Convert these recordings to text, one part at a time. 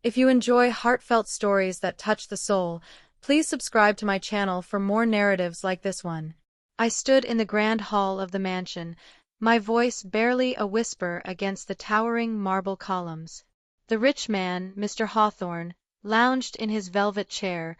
If you enjoy heartfelt stories that touch the soul, please subscribe to my channel for more narratives like this one. I stood in the grand hall of the mansion, my voice barely a whisper against the towering marble columns. The rich man, Mr. Hawthorne, lounged in his velvet chair,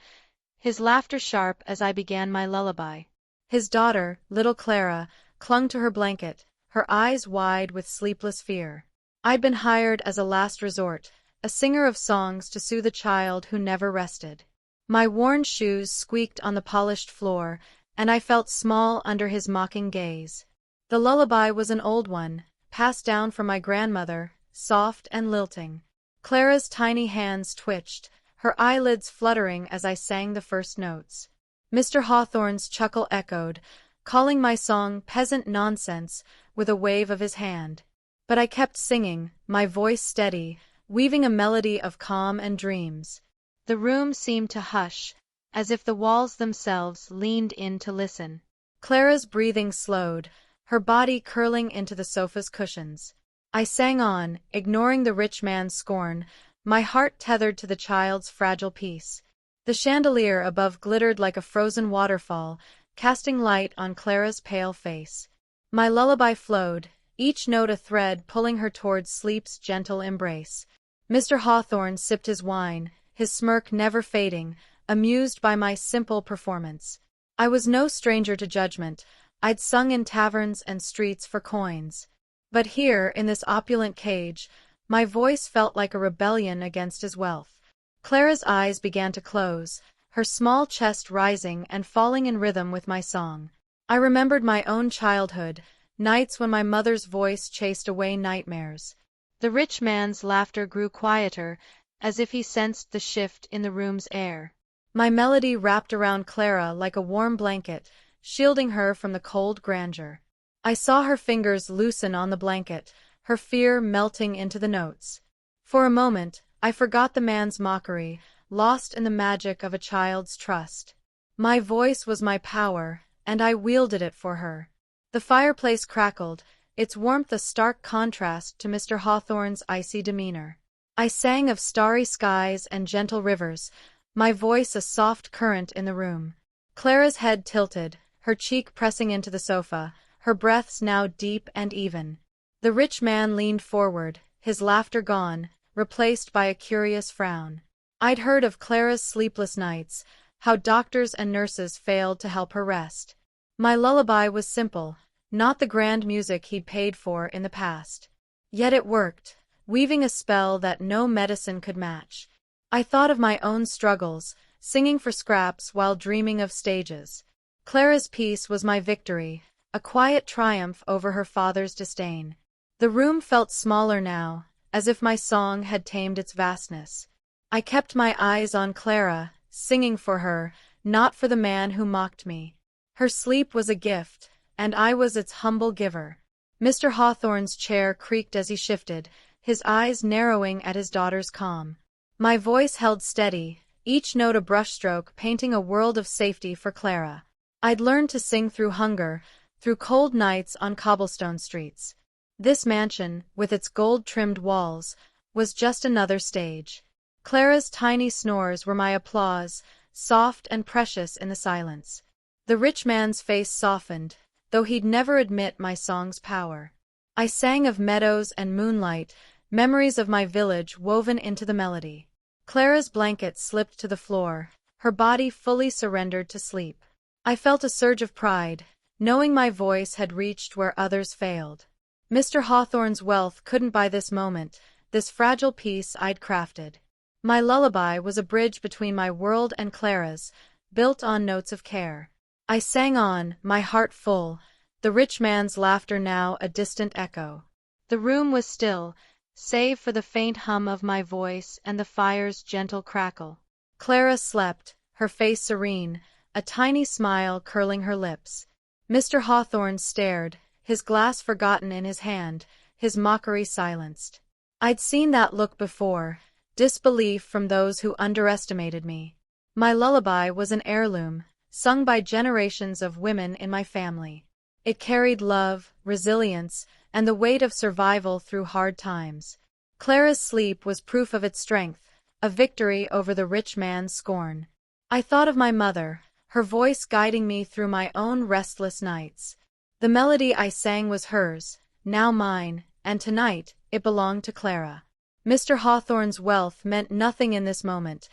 his laughter sharp as I began my lullaby. His daughter, little Clara, clung to her blanket, her eyes wide with sleepless fear. I'd been hired as a last resort, a singer of songs to soothe a child who never rested. My worn shoes squeaked on the polished floor, and I felt small under his mocking gaze. The lullaby was an old one, passed down from my grandmother, soft and lilting. Clara's tiny hands twitched, her eyelids fluttering as I sang the first notes. Mr. Hawthorne's chuckle echoed, calling my song peasant nonsense with a wave of his hand. But I kept singing, my voice steady, weaving a melody of calm and dreams. The room seemed to hush, as if the walls themselves leaned in to listen. Clara's breathing slowed, her body curling into the sofa's cushions. I sang on, ignoring the rich man's scorn, my heart tethered to the child's fragile peace. The chandelier above glittered like a frozen waterfall, casting light on Clara's pale face. My lullaby flowed, each note a thread pulling her towards sleep's gentle embrace. Mr. Hawthorne sipped his wine, his smirk never fading, amused by my simple performance. I was no stranger to judgment. I'd sung in taverns and streets for coins. But here, in this opulent cage, my voice felt like a rebellion against his wealth. Clara's eyes began to close, her small chest rising and falling in rhythm with my song. I remembered my own childhood, nights when my mother's voice chased away nightmares. The rich man's laughter grew quieter, as if he sensed the shift in the room's air. My melody wrapped around Clara like a warm blanket, shielding her from the cold grandeur. I saw her fingers loosen on the blanket, her fear melting into the notes. For a moment, I forgot the man's mockery, lost in the magic of a child's trust. My voice was my power, and I wielded it for her. The fireplace crackled, its warmth a stark contrast to Mr. Hawthorne's icy demeanor. I sang of starry skies and gentle rivers, my voice a soft current in the room. Clara's head tilted, her cheek pressing into the sofa, her breaths now deep and even. The rich man leaned forward, his laughter gone, replaced by a curious frown. I'd heard of Clara's sleepless nights, how doctors and nurses failed to help her rest. My lullaby was simple, not the grand music he'd paid for in the past. Yet it worked, weaving a spell that no medicine could match. I thought of my own struggles, singing for scraps while dreaming of stages. Clara's peace was my victory, a quiet triumph over her father's disdain. The room felt smaller now, as if my song had tamed its vastness. I kept my eyes on Clara, singing for her, not for the man who mocked me. Her sleep was a gift, and I was its humble giver. Mr. Hawthorne's chair creaked as he shifted, his eyes narrowing at his daughter's calm. My voice held steady, each note a brushstroke painting a world of safety for Clara. I'd learned to sing through hunger, through cold nights on cobblestone streets. This mansion, with its gold-trimmed walls, was just another stage. Clara's tiny snores were my applause, soft and precious in the silence. The rich man's face softened, though he'd never admit my song's power. I sang of meadows and moonlight, memories of my village woven into the melody. Clara's blanket slipped to the floor, her body fully surrendered to sleep. I felt a surge of pride, knowing my voice had reached where others failed. Mr. Hawthorne's wealth couldn't buy this moment, this fragile piece I'd crafted. My lullaby was a bridge between my world and Clara's, built on notes of care. I sang on, my heart full, the rich man's laughter now a distant echo. The room was still, save for the faint hum of my voice and the fire's gentle crackle. Clara slept, her face serene, a tiny smile curling her lips. Mr. Hawthorne stared, his glass forgotten in his hand, his mockery silenced. I'd seen that look before, disbelief from those who underestimated me. My lullaby was an heirloom, sung by generations of women in my family. It carried love, resilience, and the weight of survival through hard times. Clara's sleep was proof of its strength, a victory over the rich man's scorn. I thought of my mother, her voice guiding me through my own restless nights. The melody I sang was hers, now mine, and tonight it belonged to Clara. Mr. Hawthorne's wealth meant nothing in this moment.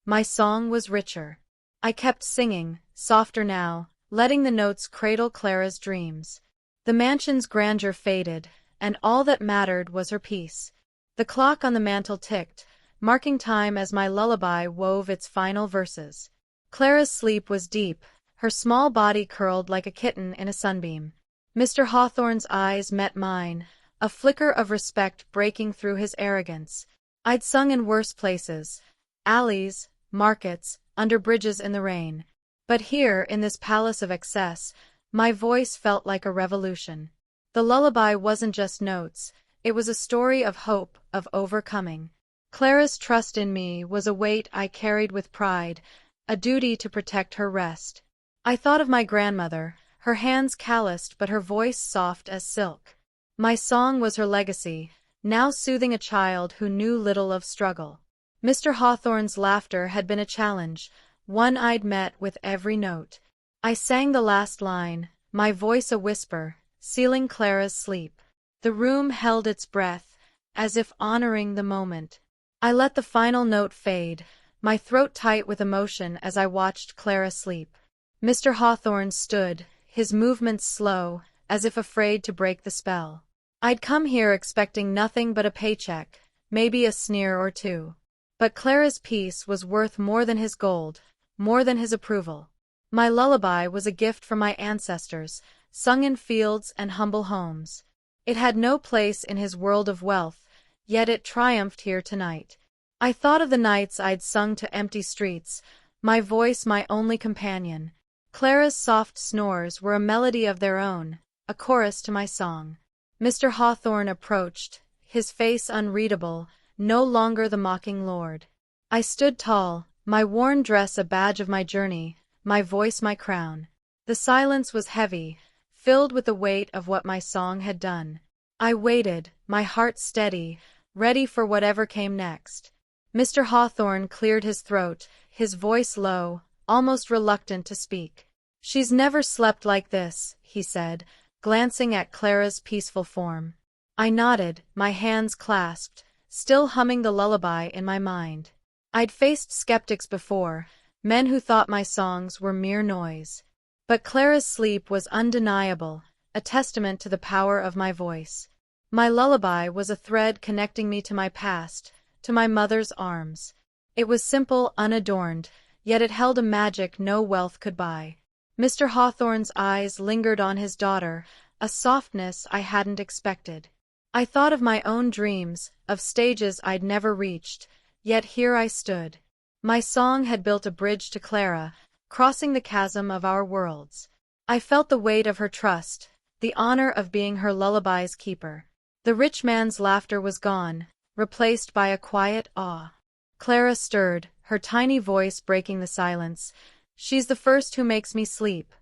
My song was richer. I kept singing, softer now, letting the notes cradle Clara's dreams. The mansion's grandeur faded, and all that mattered was her peace. The clock on the mantel ticked, marking time as my lullaby wove its final verses. Clara's sleep was deep, her small body curled like a kitten in a sunbeam. Mr. Hawthorne's eyes met mine, a flicker of respect breaking through his arrogance. I'd sung in worse places, alleys, markets, under bridges in the rain. But here, in this palace of excess, my voice felt like a revolution. The lullaby wasn't just notes, it was a story of hope, of overcoming. Clara's trust in me was a weight I carried with pride, a duty to protect her rest. I thought of my grandmother, her hands calloused but her voice soft as silk. My song was her legacy, now soothing a child who knew little of struggle. Mr. Hawthorne's laughter had been a challenge, one I'd met with every note. I sang the last line, my voice a whisper, sealing Clara's sleep. The room held its breath, as if honoring the moment. I let the final note fade, my throat tight with emotion as I watched Clara sleep. Mr. Hawthorne stood, his movements slow, as if afraid to break the spell. I'd come here expecting nothing but a paycheck, maybe a sneer or two. But Clara's peace was worth more than his gold, more than his approval. My lullaby was a gift from my ancestors, sung in fields and humble homes. It had no place in his world of wealth, yet it triumphed here tonight. I thought of the nights I'd sung to empty streets, my voice my only companion. Clara's soft snores were a melody of their own, a chorus to my song. Mr. Hawthorne approached, his face unreadable, no longer the mocking lord. I stood tall, my worn dress a badge of my journey, my voice my crown. The silence was heavy, filled with the weight of what my song had done. I waited, my heart steady, ready for whatever came next. Mr. Hawthorne cleared his throat, his voice low, almost reluctant to speak. "She's never slept like this," he said, glancing at Clara's peaceful form. I nodded, my hands clasped, still humming the lullaby in my mind. I'd faced skeptics before, men who thought my songs were mere noise. But Clara's sleep was undeniable, a testament to the power of my voice. My lullaby was a thread connecting me to my past, to my mother's arms. It was simple, unadorned, yet it held a magic no wealth could buy. Mr. Hawthorne's eyes lingered on his daughter, a softness I hadn't expected. I thought of my own dreams, of stages I'd never reached, yet here I stood. My song had built a bridge to Clara, crossing the chasm of our worlds. I felt the weight of her trust, the honor of being her lullaby's keeper. The rich man's laughter was gone, replaced by a quiet awe. Clara stirred, her tiny voice breaking the silence. "She's the first who makes me sleep."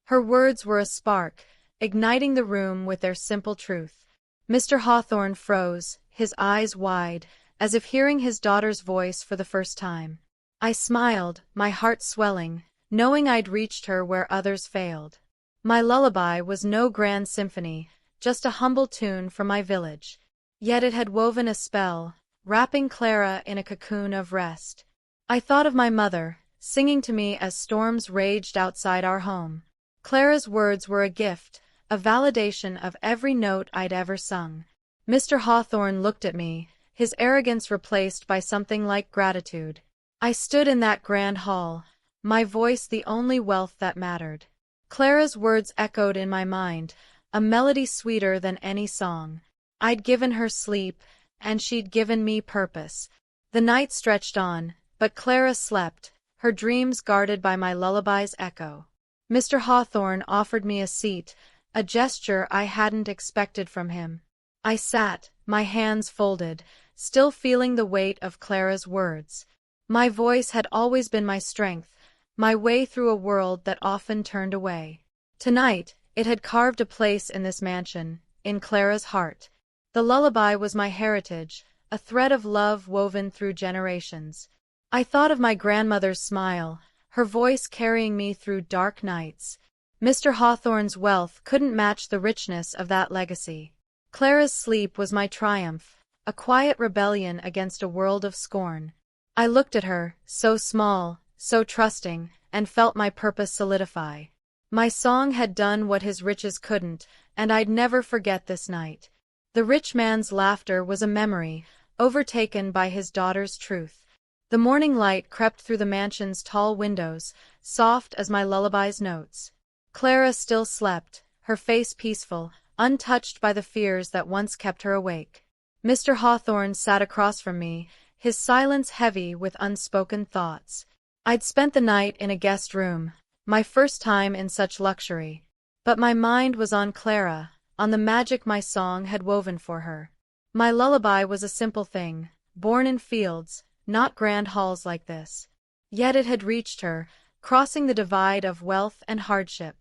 Her words were a spark, igniting the room with their simple truth. Mr. Hawthorne froze, his eyes wide, as if hearing his daughter's voice for the first time. I smiled, my heart swelling, knowing I'd reached her where others failed. My lullaby was no grand symphony, just a humble tune from my village. Yet it had woven a spell, wrapping Clara in a cocoon of rest. I thought of my mother, singing to me as storms raged outside our home. Clara's words were a gift, a validation of every note I'd ever sung. Mr. Hawthorne looked at me, his arrogance replaced by something like gratitude. I stood in that grand hall, my voice the only wealth that mattered. Clara's words echoed in my mind, a melody sweeter than any song. I'd given her sleep, and she'd given me purpose. The night stretched on, but Clara slept, her dreams guarded by my lullaby's echo. Mr. Hawthorne offered me a seat, a gesture I hadn't expected from him. I sat, my hands folded, still feeling the weight of Clara's words. My voice had always been my strength, my way through a world that often turned away. Tonight, it had carved a place in this mansion, in Clara's heart. The lullaby was my heritage, a thread of love woven through generations. I thought of my grandmother's smile, her voice carrying me through dark nights. Mr. Hawthorne's wealth couldn't match the richness of that legacy. Clara's sleep was my triumph, a quiet rebellion against a world of scorn. I looked at her, so small, so trusting, and felt my purpose solidify. My song had done what his riches couldn't, and I'd never forget this night. The rich man's laughter was a memory, overtaken by his daughter's truth. The morning light crept through the mansion's tall windows, soft as my lullaby's notes. Clara still slept, her face peaceful, untouched by the fears that once kept her awake. Mr. Hawthorne sat across from me, his silence heavy with unspoken thoughts. I'd spent the night in a guest room, my first time in such luxury. But my mind was on Clara, on the magic my song had woven for her. My lullaby was a simple thing, born in fields, not grand halls like this. Yet it had reached her, crossing the divide of wealth and hardship.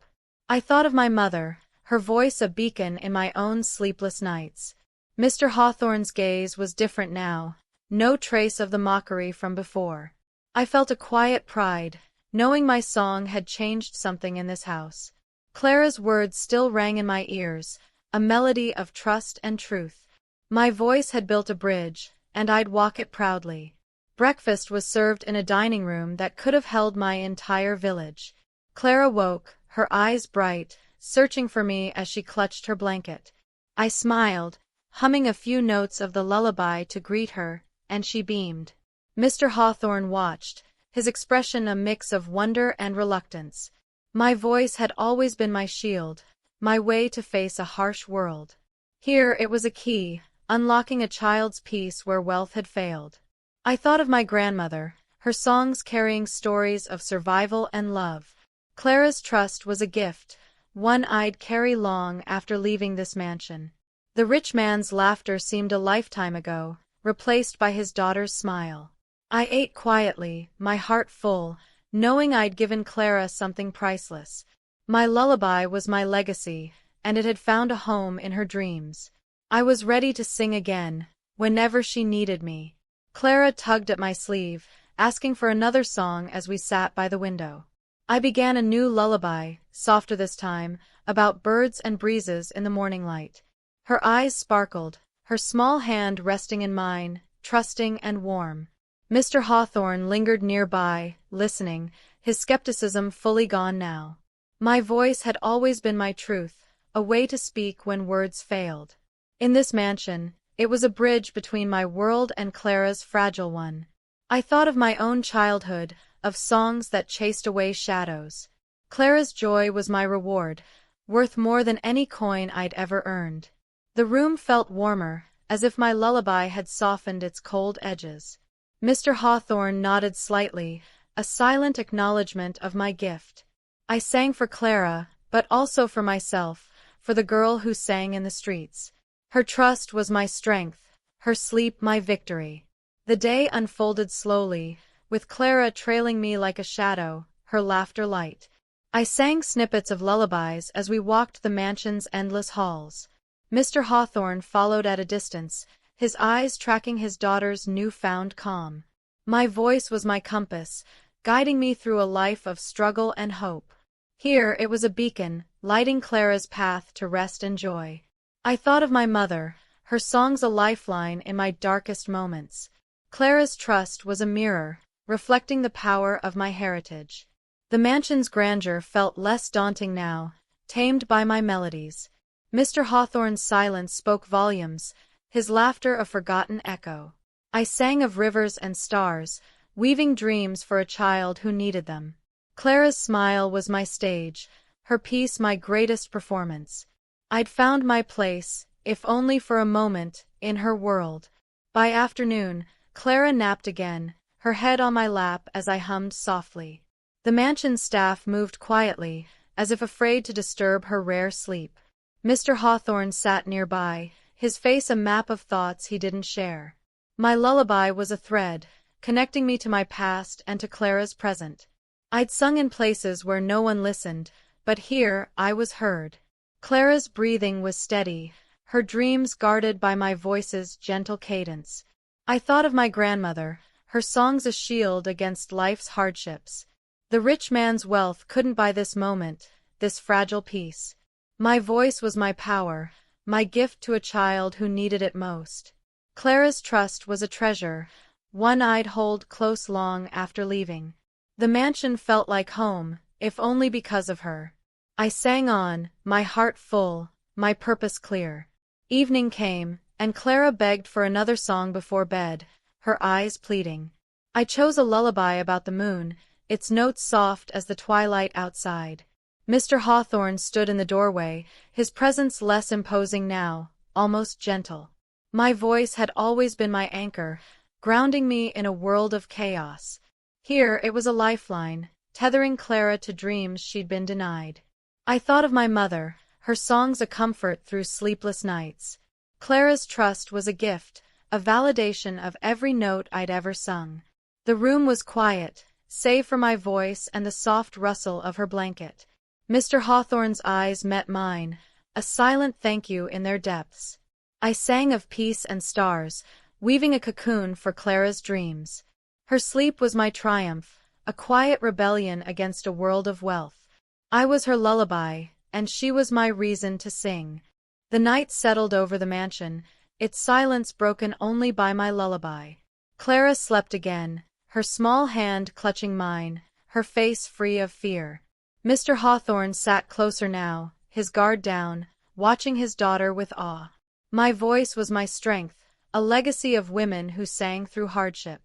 I thought of my mother, her voice a beacon in my own sleepless nights. Mr. Hawthorne's gaze was different now, no trace of the mockery from before. I felt a quiet pride, knowing my song had changed something in this house. Clara's words still rang in my ears, a melody of trust and truth. My voice had built a bridge, and I'd walk it proudly. Breakfast was served in a dining room that could have held my entire village. Clara woke, her eyes bright, searching for me as she clutched her blanket. I smiled, humming a few notes of the lullaby to greet her, and she beamed. Mr. Hawthorne watched, his expression a mix of wonder and reluctance. My voice had always been my shield, my way to face a harsh world. Here it was a key, unlocking a child's peace where wealth had failed. I thought of my grandmother, her songs carrying stories of survival and love. Clara's trust was a gift, one I'd carry long after leaving this mansion. The rich man's laughter seemed a lifetime ago, replaced by his daughter's smile. I ate quietly, my heart full, knowing I'd given Clara something priceless. My lullaby was my legacy, and it had found a home in her dreams. I was ready to sing again, whenever she needed me. Clara tugged at my sleeve, asking for another song as we sat by the window. I began a new lullaby, softer this time, about birds and breezes in the morning light. Her eyes sparkled, her small hand resting in mine, trusting and warm. Mr. Hawthorne lingered nearby, listening, his skepticism fully gone now. My voice had always been my truth, a way to speak when words failed. In this mansion, it was a bridge between my world and Clara's fragile one. I thought of my own childhood, of songs that chased away shadows. Clara's joy was my reward, worth more than any coin I'd ever earned. The room felt warmer, as if my lullaby had softened its cold edges. Mr. Hawthorne nodded slightly, a silent acknowledgement of my gift. I sang for Clara, but also for myself, for the girl who sang in the streets. Her trust was my strength, her sleep my victory. The day unfolded slowly, with Clara trailing me like a shadow, her laughter light. I sang snippets of lullabies as we walked the mansion's endless halls. Mr. Hawthorne followed at a distance, his eyes tracking his daughter's newfound calm. My voice was my compass, guiding me through a life of struggle and hope. Here it was a beacon, lighting Clara's path to rest and joy. I thought of my mother, her songs a lifeline in my darkest moments. Clara's trust was a mirror, reflecting the power of my heritage. The mansion's grandeur felt less daunting now, tamed by my melodies. Mr. Hawthorne's silence spoke volumes, his laughter a forgotten echo. I sang of rivers and stars, weaving dreams for a child who needed them. Clara's smile was my stage, her peace my greatest performance. I'd found my place, if only for a moment, in her world. By afternoon, Clara napped again, her head on my lap as I hummed softly. The mansion's staff moved quietly, as if afraid to disturb her rare sleep. Mr. Hawthorne sat nearby, his face a map of thoughts he didn't share. My lullaby was a thread, connecting me to my past and to Clara's present. I'd sung in places where no one listened, but here I was heard. Clara's breathing was steady, her dreams guarded by my voice's gentle cadence. I thought of my grandmother, her songs a shield against life's hardships. The rich man's wealth couldn't buy this moment, this fragile peace. My voice was my power, my gift to a child who needed it most. Clara's trust was a treasure, one I'd hold close long after leaving. The mansion felt like home, if only because of her. I sang on, my heart full, my purpose clear. Evening came, and Clara begged for another song before bed, her eyes pleading. I chose a lullaby about the moon, its notes soft as the twilight outside. Mr. Hawthorne stood in the doorway, his presence less imposing now, almost gentle. My voice had always been my anchor, grounding me in a world of chaos. Here it was a lifeline, tethering Clara to dreams she'd been denied. I thought of my mother, her songs a comfort through sleepless nights. Clara's trust was a gift, a validation of every note I'd ever sung. The room was quiet, save for my voice and the soft rustle of her blanket. Mr. Hawthorne's eyes met mine, a silent thank you in their depths. I sang of peace and stars, weaving a cocoon for Clara's dreams. Her sleep was my triumph, a quiet rebellion against a world of wealth. I was her lullaby, and she was my reason to sing. The night settled over the mansion, its silence broken only by my lullaby. Clara slept again, her small hand clutching mine, her face free of fear. Mr. Hawthorne sat closer now, his guard down, watching his daughter with awe. My voice was my strength, a legacy of women who sang through hardship.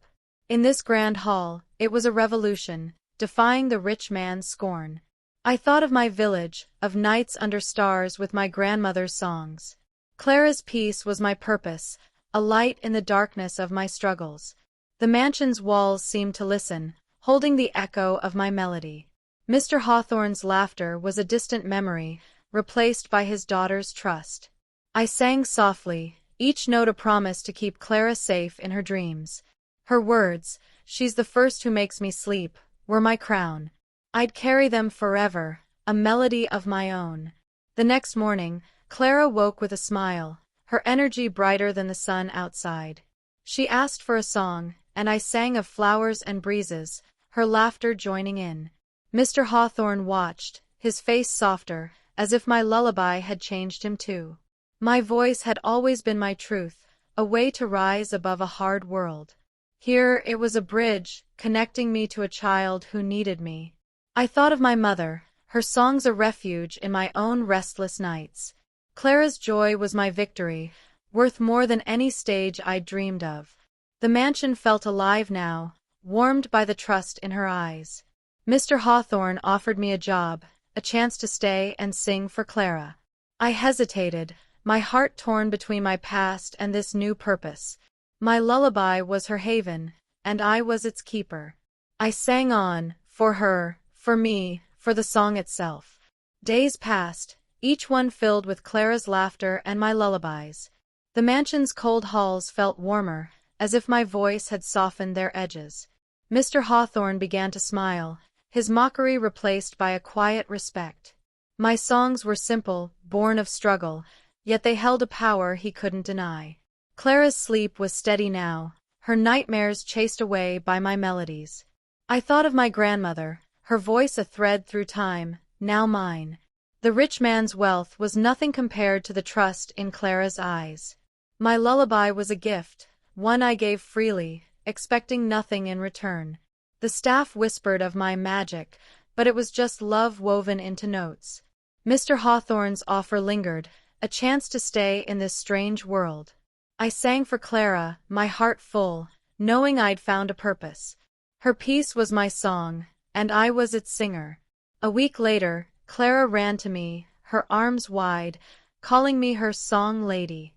In this grand hall, it was a revolution, defying the rich man's scorn. I thought of my village, of nights under stars with my grandmother's songs. Clara's peace was my purpose, a light in the darkness of my struggles. The mansion's walls seemed to listen, holding the echo of my melody. Mr. Hawthorne's laughter was a distant memory, replaced by his daughter's trust. I sang softly, each note a promise to keep Clara safe in her dreams. Her words, "She's the first who makes me sleep," were my crown. I'd carry them forever, a melody of my own. The next morning, Clara woke with a smile, her energy brighter than the sun outside. She asked for a song, and I sang of flowers and breezes, her laughter joining in. Mr. Hawthorne watched, his face softer, as if my lullaby had changed him too. My voice had always been my truth, a way to rise above a hard world. Here it was a bridge, connecting me to a child who needed me. I thought of my mother, her songs a refuge in my own restless nights. Clara's joy was my victory, worth more than any stage I'd dreamed of. The mansion felt alive now, warmed by the trust in her eyes. Mr. Hawthorne offered me a job, a chance to stay and sing for Clara. I hesitated, my heart torn between my past and this new purpose. My lullaby was her haven, and I was its keeper. I sang on, for her, for me, for the song itself. Days passed, each one filled with Clara's laughter and my lullabies. The mansion's cold halls felt warmer, as if my voice had softened their edges. Mr. Hawthorne began to smile, his mockery replaced by a quiet respect. My songs were simple, born of struggle, yet they held a power he couldn't deny. Clara's sleep was steady now, her nightmares chased away by my melodies. I thought of my grandmother, her voice a thread through time, now mine. The rich man's wealth was nothing compared to the trust in Clara's eyes. My lullaby was a gift, one I gave freely, expecting nothing in return. The staff whispered of my magic, but it was just love woven into notes. Mr. Hawthorne's offer lingered, a chance to stay in this strange world. I sang for Clara, my heart full, knowing I'd found a purpose. Her peace was my song, and I was its singer. A week later, Clara ran to me, her arms wide, calling me her song lady.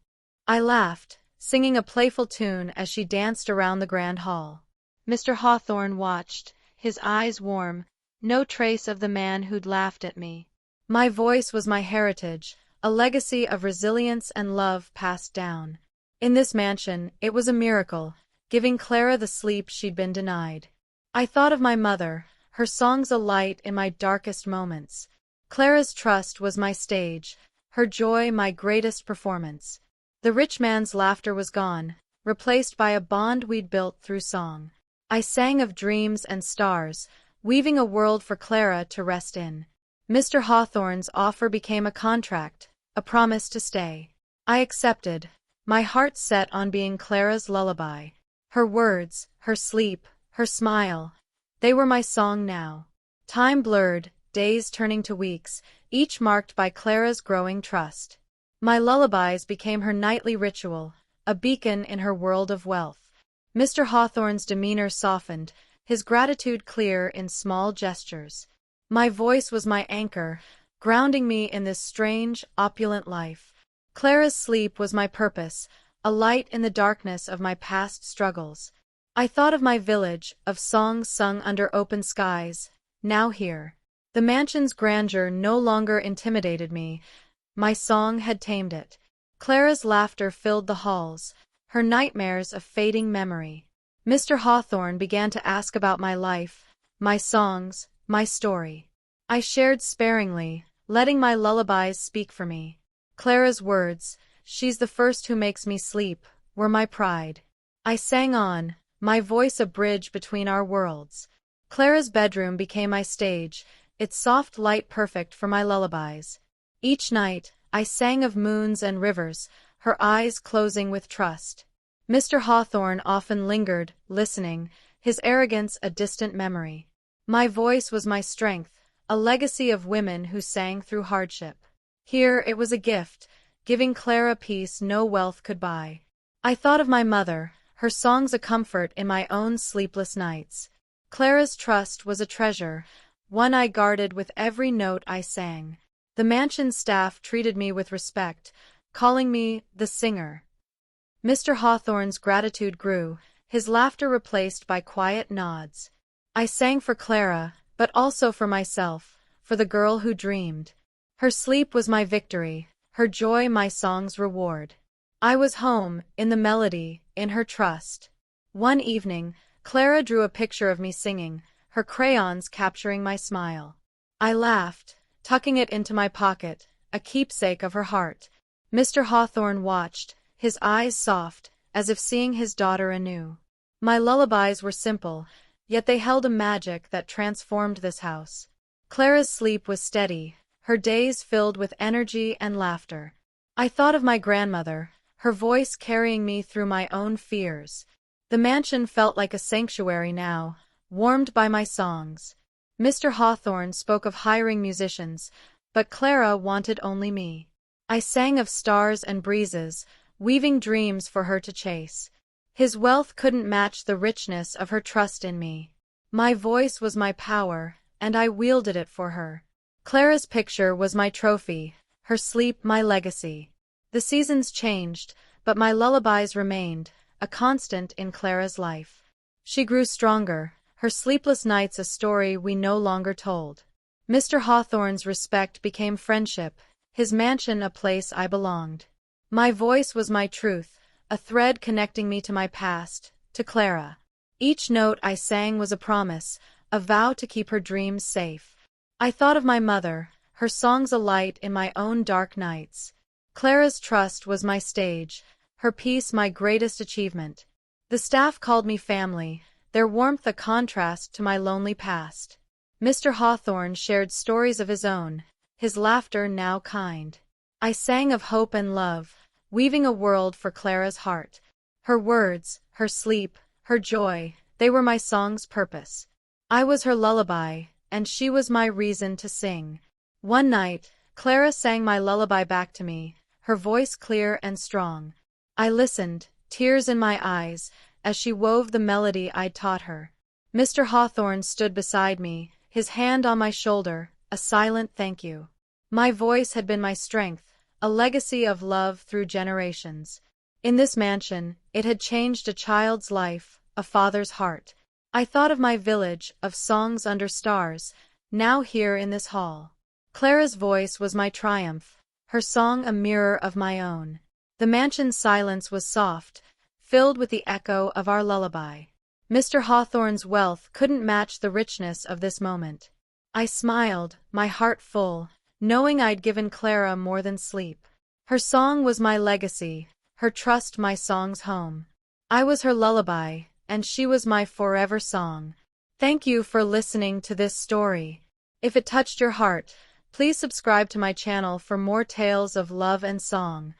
I laughed, singing a playful tune as she danced around the grand hall. Mr. Hawthorne watched, his eyes warm, no trace of the man who'd laughed at me. My voice was my heritage, a legacy of resilience and love passed down. In this mansion, it was a miracle, giving Clara the sleep she'd been denied. I thought of my mother, her songs a light in my darkest moments. Clara's trust was my stage, her joy my greatest performance. The rich man's laughter was gone, replaced by a bond we'd built through song. I sang of dreams and stars, weaving a world for Clara to rest in. Mr. Hawthorne's offer became a contract, a promise to stay. I accepted, my heart set on being Clara's lullaby. Her words, her sleep, her smile, they were my song now. Time blurred, days turning to weeks, each marked by Clara's growing trust. My lullabies became her nightly ritual, a beacon in her world of wealth. Mr. Hawthorne's demeanor softened, his gratitude clear in small gestures. My voice was my anchor, grounding me in this strange, opulent life. Clara's sleep was my purpose, a light in the darkness of my past struggles. I thought of my village, of songs sung under open skies, now here. The mansion's grandeur no longer intimidated me. My song had tamed it. Clara's laughter filled the halls, her nightmares a fading memory. Mr. Hawthorne began to ask about my life, my songs, my story. I shared sparingly, letting my lullabies speak for me. Clara's words, "She's the first who makes me sleep," were my pride. I sang on, my voice a bridge between our worlds. Clara's bedroom became my stage, its soft light perfect for my lullabies. Each night, I sang of moons and rivers, her eyes closing with trust. Mr. Hawthorne often lingered, listening, his arrogance a distant memory. My voice was my strength, a legacy of women who sang through hardship. Here it was a gift, giving Clara peace no wealth could buy. I thought of my mother, her songs a comfort in my own sleepless nights. Clara's trust was a treasure, one I guarded with every note I sang. The mansion staff treated me with respect, calling me the singer. Mr. Hawthorne's gratitude grew, his laughter replaced by quiet nods. I sang for Clara, but also for myself, for the girl who dreamed. Her sleep was my victory, her joy my song's reward. I was home, in the melody, in her trust. One evening, Clara drew a picture of me singing, her crayons capturing my smile. I laughed, tucking it into my pocket, a keepsake of her heart. Mr. Hawthorne watched, his eyes soft, as if seeing his daughter anew. My lullabies were simple, yet they held a magic that transformed this house. Clara's sleep was steady, her days filled with energy and laughter. I thought of my grandmother, her voice carrying me through my own fears. The mansion felt like a sanctuary now, warmed by my songs. Mr. Hawthorne spoke of hiring musicians, but Clara wanted only me. I sang of stars and breezes, weaving dreams for her to chase. His wealth couldn't match the richness of her trust in me. My voice was my power, and I wielded it for her. Clara's picture was my trophy, her sleep my legacy. The seasons changed, but my lullabies remained, a constant in Clara's life. She grew stronger, her sleepless nights a story we no longer told. Mr. Hawthorne's respect became friendship, his mansion a place I belonged. My voice was my truth, a thread connecting me to my past, to Clara. Each note I sang was a promise, a vow to keep her dreams safe. I thought of my mother, her songs a light in my own dark nights. Clara's trust was my stage, her peace my greatest achievement. The staff called me family, their warmth a contrast to my lonely past. Mr. Hawthorne shared stories of his own, his laughter now kind. I sang of hope and love, weaving a world for Clara's heart. Her words, her sleep, her joy, they were my song's purpose. I was her lullaby, and she was my reason to sing. One night, Clara sang my lullaby back to me, her voice clear and strong. I listened, tears in my eyes, as she wove the melody I'd taught her. Mr. Hawthorne stood beside me, his hand on my shoulder, a silent thank you. My voice had been my strength, a legacy of love through generations. In this mansion, it had changed a child's life, a father's heart. I thought of my village, of songs under stars, now here in this hall. Clara's voice was my triumph, her song a mirror of my own. The mansion's silence was soft, filled with the echo of our lullaby. Mr. Hawthorne's wealth couldn't match the richness of this moment. I smiled, my heart full, knowing I'd given Clara more than sleep. Her song was my legacy, her trust my song's home. I was her lullaby, and she was my forever song. Thank you for listening to this story. If it touched your heart, please subscribe to my channel for more tales of love and song.